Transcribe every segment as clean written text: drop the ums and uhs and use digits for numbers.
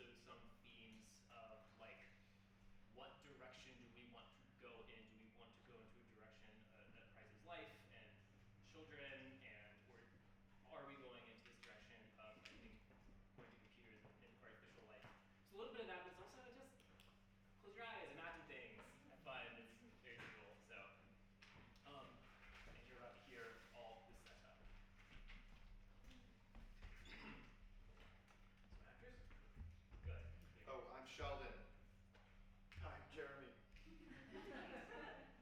also some themes of like, what direction do we want to go in? Do we want to go into a direction that prizes life and children, or are we going into this direction of, I think, going to computers and artificial life? So a little bit of that, but it's also just close your eyes, imagine things, have fun. It's very cool. So, and you're about to hear all this setup. So actors? Good. Oh, I'm Sheldon. Hi, Jeremy.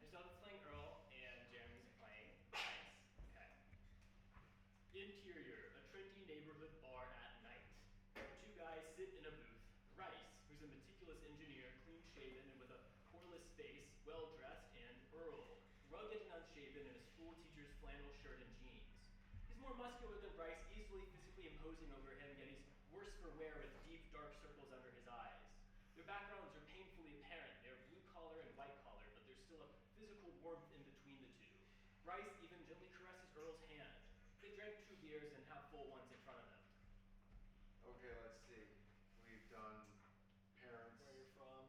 Sheldon's playing Earl, and Jeremy's playing Bryce. Okay. Interior, a trendy neighborhood bar at night. Two guys sit in a booth. Bryce, who's a meticulous engineer, clean-shaven and with a poreless face, well-dressed, and Earl, rugged and unshaven in a school teacher's flannel shirt and jeans. He's more muscular than Bryce, easily physically imposing over him, yet he's worse for wear with deep, dark circles under his eyes. Their backgrounds are painfully apparent. They're blue-collar and white-collar, but there's still a physical warmth in between the two. Bryce even gently caresses Earl's hand. They drank 2 beers and have full ones in front of them. Okay, let's see. We've done parents, Where you're from,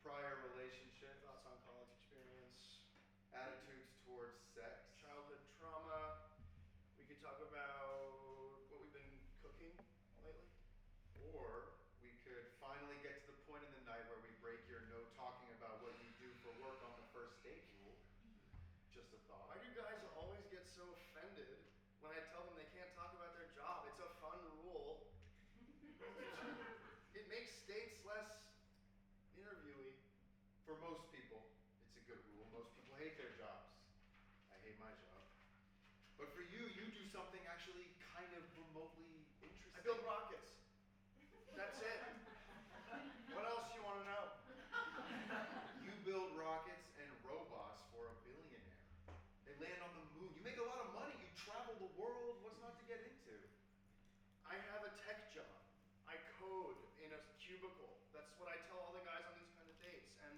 prior relationship, thoughts on college experience, attitudes towards sex. childhood trauma. We could talk about what we've been cooking lately. Or we could finally get to the point in the night where we break your no talking about what you do for work on the first date rule. Just a thought. Why do guys always get so offended when I tell them they can't talk about their job? It's a fun rule. It makes dates less interviewy. For most people, it's a good rule. Most people hate their jobs. I hate my job. But for you, you do something actually kind of remotely interesting. I build rockets. That's it. What else do you want to know? You build rockets and robots for a billionaire. They land on the moon. You make a lot of money. You travel the world. What's not to get into? I have a tech job. I code in a cubicle. That's what I tell all the guys on these kind of dates. And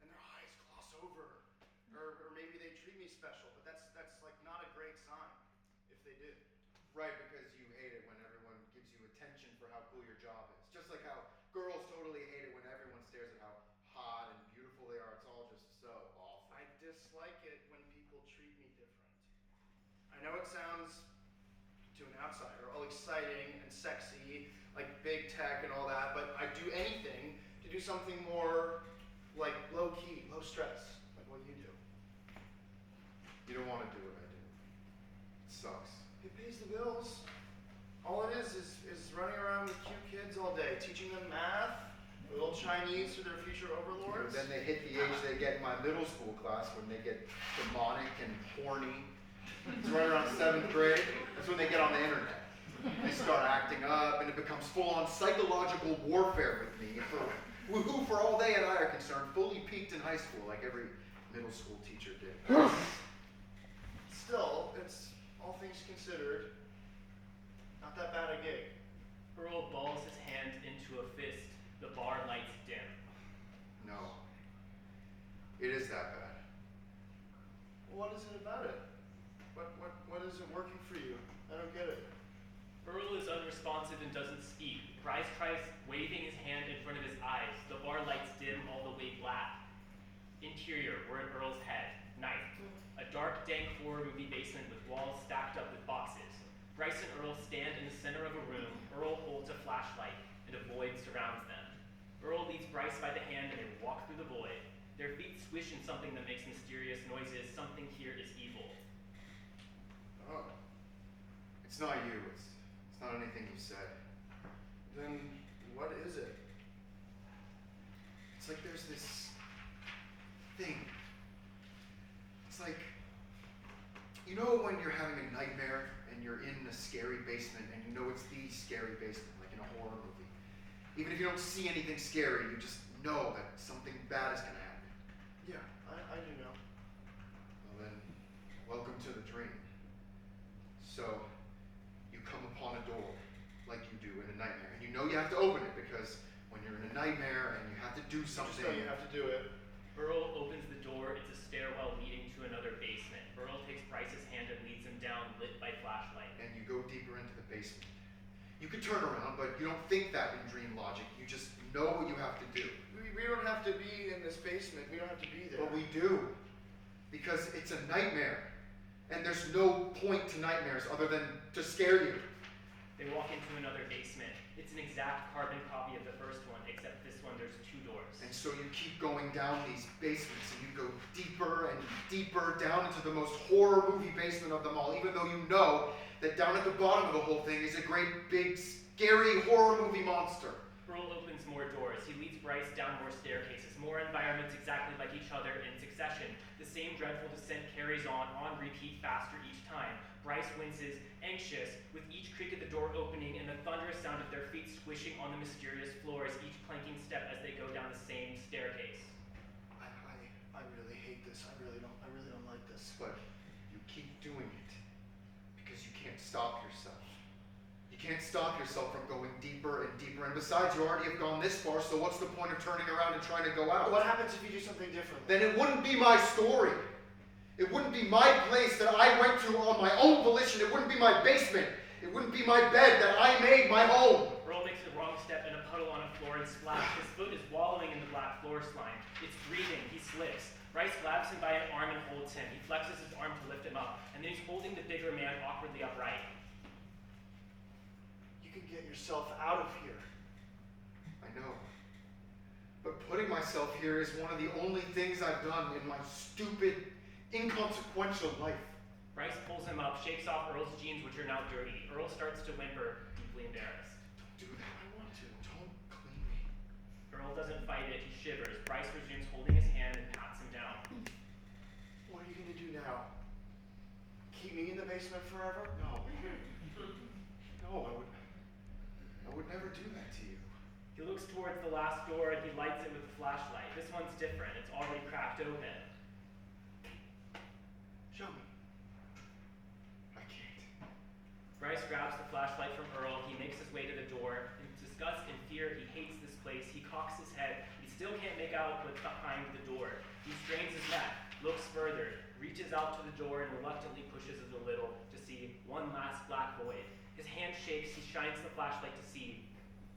their eyes gloss over. Or maybe they treat me special, but that's like not a great sign if they do. Right, because you hate it when everyone gives you attention for how cool your job is. Just like how girls totally hate it when everyone stares at how hot and beautiful they are. It's all just so awful. I dislike it when people treat me different. I know it sounds, to an outsider, all exciting and sexy, like big tech and all that, but I'd do anything to do something more like low key, low stress, like what you do. You don't want to do what I do. It sucks. It pays the bills. All it is running around with cute kids all day, teaching them math, a little Chinese for their future overlords. Then they hit the age they get in my middle school class when they get demonic and horny. It's right around 7th grade. That's when they get on the internet. They start acting up, and it becomes full-on psychological warfare with me. Who, for all they and I are concerned, fully peaked in high school, like every middle school teacher did. Still, it's, all things considered, not that bad a gig. Earl balls his hand into a fist. The bar lights dim. No. It is that bad. What is it about it? What isn't working for you? I don't get it. Earl is unresponsive and doesn't speak. Bryce tries waving his hand in front of his eyes. The bar lights dim all the way black. Interior, we're at Earl's head. Night. A dark, dank horror movie basement with walls stacked up with boxes. Bryce and Earl stand in the center of a room. Earl holds a flashlight, and a void surrounds them. Earl leads Bryce by the hand, and they walk through the void. Their feet swish in something that makes mysterious noises. Something here is evil. Oh. It's not you. It's not anything you said. Then what is it? It's like there's this thing. It's like, you know when you're having a nightmare and you're in a scary basement and you know it's the scary basement, like in a horror movie. Even if you don't see anything scary, you just know that something bad is gonna happen. Yeah, I do know. Well then, welcome to the dream. So, you come upon a door like you do in a nightmare, and you know you have to open it because when you're in a nightmare and you have to do something. You just know you have to do it. Earl opens the door. It's a stairwell leading to another basement. Earl takes Bryce's hand and leads him down, lit by flashlight. And you go deeper into the basement. You could turn around, but you don't think that in dream logic. You just know what you have to do. We don't have to be in this basement. We don't have to be there. But we do. Because it's a nightmare. And there's no point to nightmares other than to scare you. They walk into another basement. It's an exact carbon copy of the first one, except this one there's 2 doors. And so you keep going down these basements, and you go deeper and deeper down into the most horror movie basement of them all, even though you know that down at the bottom of the whole thing is a great big scary horror movie monster. Earl opens more doors. He leads Bryce down more staircases, more environments exactly like each other in succession. The same dreadful descent carries on repeat faster each time. Bryce winces, anxious, with each creak of the door opening and the thunderous sound of their feet squishing on the mysterious floors, each planking step as they go down the same staircase. I really hate this. I really don't like this. But you keep doing it because you can't stop yourself. You can't stop yourself from going deeper and deeper. And besides, you already have gone this far, so what's the point of turning around and trying to go out? What happens if you do something different? Then it wouldn't be my story. It wouldn't be my place that I went to on my own volition. It wouldn't be my basement. It wouldn't be my bed that I made my home. Earl makes the wrong step in a puddle on a floor and splash. His foot is wallowing in the black floor slime. It's breathing. He slips. Bryce grabs him by an arm and holds him. He flexes his arm to lift him up, and then he's holding the bigger man awkwardly upright. You can get yourself out of here. I know. But putting myself here is one of the only things I've done in my stupid, inconsequential life. Bryce pulls him up, shakes off Earl's jeans, which are now dirty. Earl starts to whimper, deeply embarrassed. Don't do that. I want to. Don't clean me. Earl doesn't fight it. He shivers. Bryce resumes holding his hand and pats him down. What are you going to do now? Keep me in the basement forever? No. No, I would never do that to you. He looks towards the last door and he lights it with a flashlight. This one's different. It's already cracked open. Show me. I can't. Bryce grabs the flashlight from Earl. He makes his way to the door. In disgust and fear, he hates this place. He cocks his head. He still can't make out what's behind the door. He strains his neck, looks further, reaches out to the door and reluctantly pushes it a little to see one last black void. His hand shakes. He shines the flashlight to see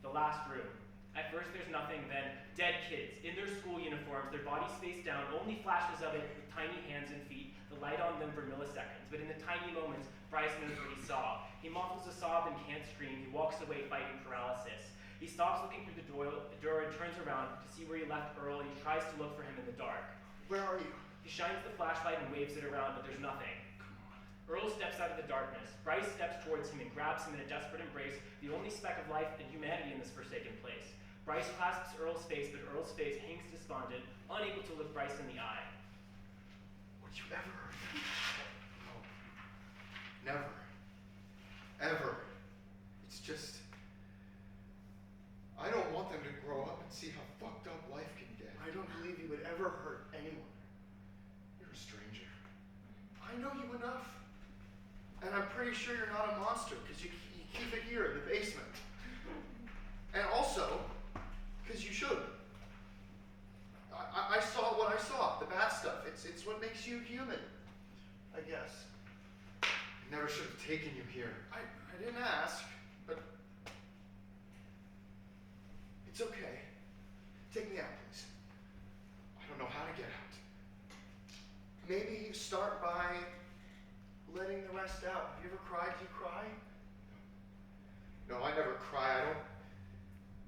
the last room. At first there's nothing, then dead kids in their school uniforms, their bodies face down, only flashes of it with tiny hands and feet, the light on them for milliseconds. But in the tiny moments, Bryce knows what he saw. He muffles a sob and can't scream. He walks away fighting paralysis. He stops looking through the door and turns around to see where he left Earl, and he tries to look for him in the dark. Where are you? He shines the flashlight and waves it around, but there's nothing. Earl steps out of the darkness. Bryce steps towards him and grabs him in a desperate embrace, the only speck of life and humanity in this forsaken place. Bryce clasps Earl's face, but Earl's face hangs despondent, unable to look Bryce in the eye. Would you ever hurt them? No. Never. Ever. It's just, I don't want them to grow up and see how fucked up life can get. I don't believe you would ever hurt anyone. You're a stranger. I know you enough. And I'm pretty sure you're not a monster, because you keep it here in the basement. And also, because you should. I saw what I saw, the bad stuff. It's what makes you human, I guess. I never should have taken you here. I didn't ask, but it's okay. Take me out, please. I don't know how to get out. Maybe you start by letting the rest out. Have you ever cried? Do you cry? No, I never cry.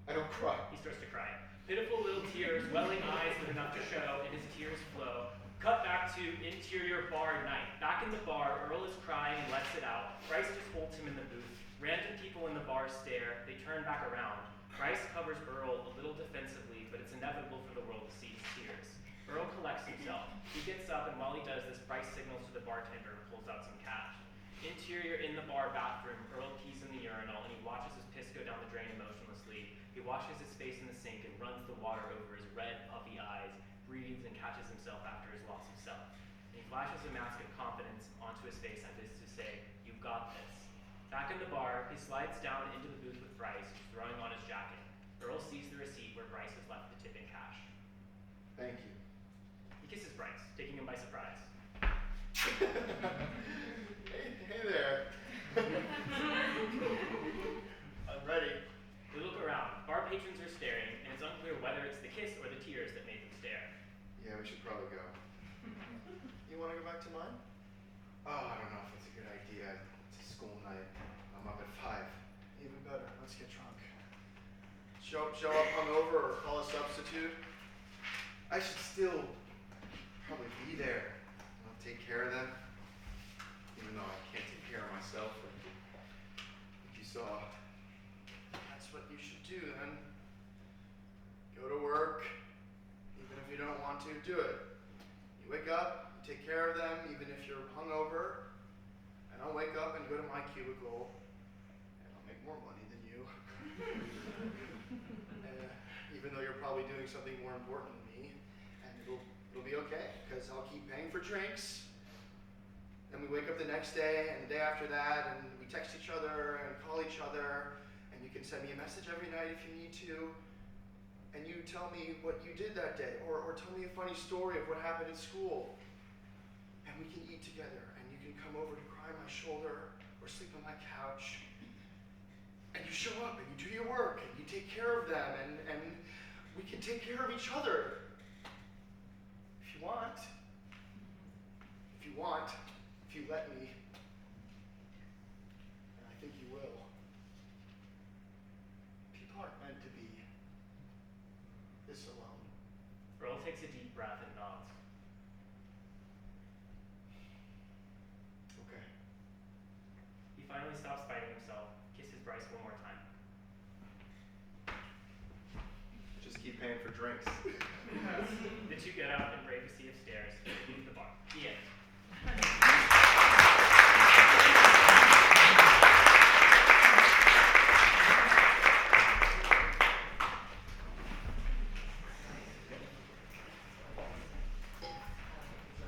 I don't cry. He starts to cry. Pitiful little tears, welling eyes with enough to show, and his tears flow. Cut back to interior bar night. Back in the bar, Earl is crying and lets it out. Bryce just holds him in the booth. Random people in the bar stare. They turn back around. Bryce covers Earl a little defensively, but it's inevitable for the world to see his tears. Earl collects himself. He gets up, and while he does this, Bryce signals to the bartender and pulls out some cash. Interior in the bar bathroom, Earl pees in the urinal, and he watches his piss go down the drain emotionlessly. He washes his face in the sink and runs the water over his red, puffy eyes, breathes and catches himself after his loss of self. And he flashes a mask of confidence onto his face as if to say, "You've got this." Back in the bar, he slides down into the booth with Bryce, who's throwing on his jacket. Earl sees the receipt where Bryce has left the tip in cash. Thank you. He kisses Bryce, taking him by surprise. Hey there. to mine? Oh, I don't know if it's a good idea. It's a school night. I'm up at 5. Even better. Let's get drunk. Show up hungover or call a substitute. I should still probably be there. I'll take care of them. Even though I can't take care of myself, like you saw. That's what you should do then. Go to work, even if you don't want to, do it. You wake up, you take care of them, even if you're hungover, and I'll wake up and go to my cubicle, and I'll make more money than you. Even though you're probably doing something more important than me, and it'll be okay, because I'll keep paying for drinks. Then we wake up the next day, and the day after that, and we text each other and call each other, and you can send me a message every night if you need to, and you tell me what you did that day, or tell me a funny story of what happened at school. And we can eat together, and you can come over to cry on my shoulder, or sleep on my couch. And you show up, and you do your work, and you take care of them, and we can take care of each other. If you want. If you want. If you let me. And I think you will. People aren't meant to be this alone. Earl takes a deep breath and nods. Okay. He finally stops fighting himself, kisses Bryce one more time. Just keep paying for drinks. The two get up and brave a sea of stairs and leave the bar. The end.